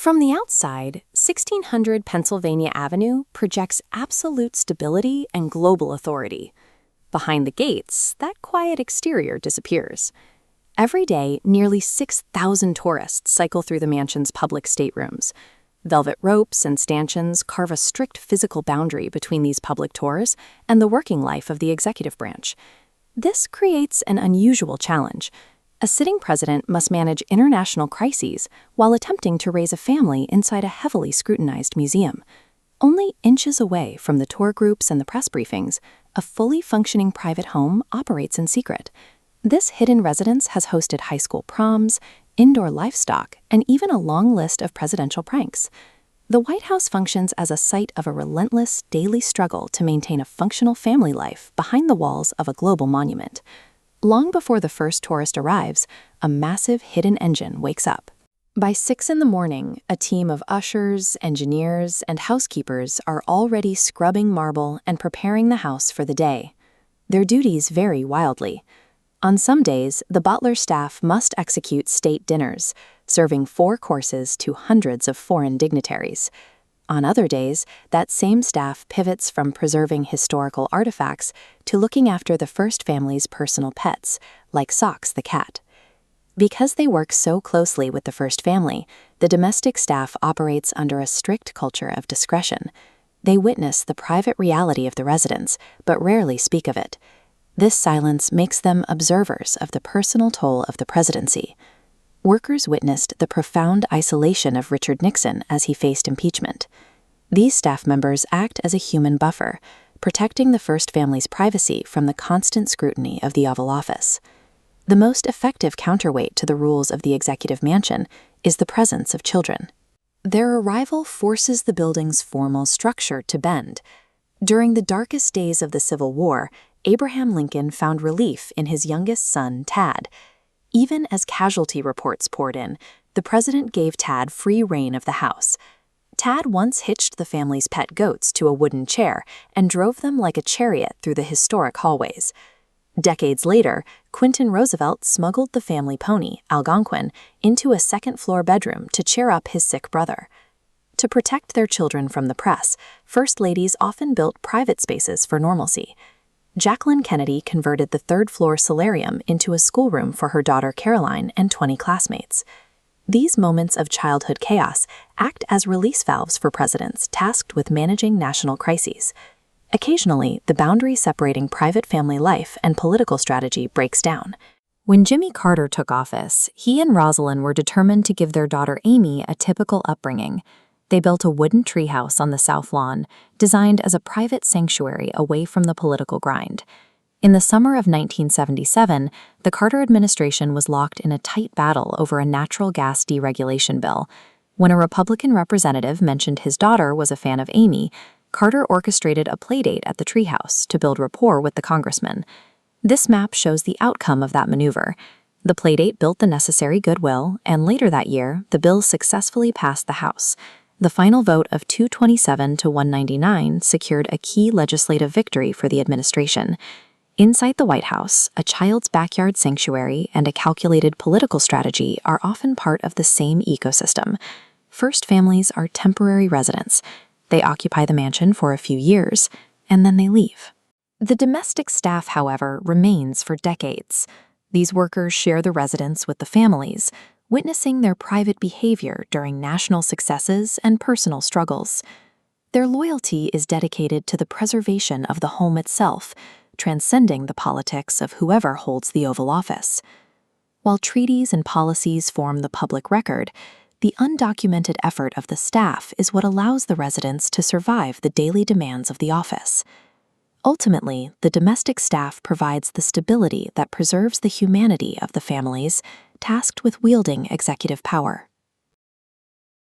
From the outside, 1600 Pennsylvania Avenue projects absolute stability and global authority. Behind the gates, that quiet exterior disappears. Every day, nearly 6,000 tourists cycle through the mansion's public staterooms. Velvet ropes and stanchions carve a strict physical boundary between these public tours and the working life of the executive branch. This creates an unusual challenge. A sitting president must manage international crises while attempting to raise a family inside a heavily scrutinized museum. Only inches away from the tour groups and the press briefings, a fully functioning private home operates in secret. This hidden residence has hosted high school proms, indoor livestock, and even a long list of presidential pranks. The White House functions as a site of a relentless daily struggle to maintain a functional family life behind the walls of a global monument. Long before the first tourist arrives, a massive hidden engine wakes up. By 6 in the morning, a team of ushers, engineers, and housekeepers are already scrubbing marble and preparing the house for the day. Their duties vary wildly. On some days, the butler staff must execute state dinners, serving 4 courses to hundreds of foreign dignitaries. On other days, that same staff pivots from preserving historical artifacts to looking after the first family's personal pets, like Socks the cat. Because they work so closely with the first family, the domestic staff operates under a strict culture of discretion. They witness the private reality of the residence, but rarely speak of it. This silence makes them observers of the personal toll of the presidency. Workers witnessed the profound isolation of Richard Nixon as he faced impeachment. These staff members act as a human buffer, protecting the first family's privacy from the constant scrutiny of the Oval Office. The most effective counterweight to the rules of the executive mansion is the presence of children. Their arrival forces the building's formal structure to bend. During the darkest days of the Civil War, Abraham Lincoln found relief in his youngest son, Tad. Even as casualty reports poured in, the president gave Tad free rein of the house. Tad once hitched the family's pet goats to a wooden chair and drove them like a chariot through the historic hallways. Decades later, Quinton Roosevelt smuggled the family pony, Algonquin, into a second-floor bedroom to cheer up his sick brother. To protect their children from the press, first ladies often built private spaces for normalcy. Jacqueline Kennedy converted the third-floor solarium into a schoolroom for her daughter Caroline and 20 classmates. These moments of childhood chaos act as release valves for presidents tasked with managing national crises. Occasionally, the boundary separating private family life and political strategy breaks down. When Jimmy Carter took office, he and Rosalind were determined to give their daughter Amy a typical upbringing. They built a wooden treehouse on the South Lawn, designed as a private sanctuary away from the political grind. In the summer of 1977, the Carter administration was locked in a tight battle over a natural gas deregulation bill. When a Republican representative mentioned his daughter was a fan of Amy, Carter orchestrated a playdate at the treehouse to build rapport with the congressman. This map shows the outcome of that maneuver. The playdate built the necessary goodwill, and later that year, the bill successfully passed the House. The final vote of 227 to 199 secured a key legislative victory for the administration. Inside the White House, a child's backyard sanctuary and a calculated political strategy are often part of the same ecosystem. First families are temporary residents. They occupy the mansion for a few years, and then they leave. The domestic staff, however, remains for decades. These workers share the residence with the families, witnessing their private behavior during national successes and personal struggles. Their loyalty is dedicated to the preservation of the home itself, transcending the politics of whoever holds the Oval Office. While treaties and policies form the public record, the undocumented effort of the staff is what allows the residents to survive the daily demands of the office. Ultimately, the domestic staff provides the stability that preserves the humanity of the families tasked with wielding executive power.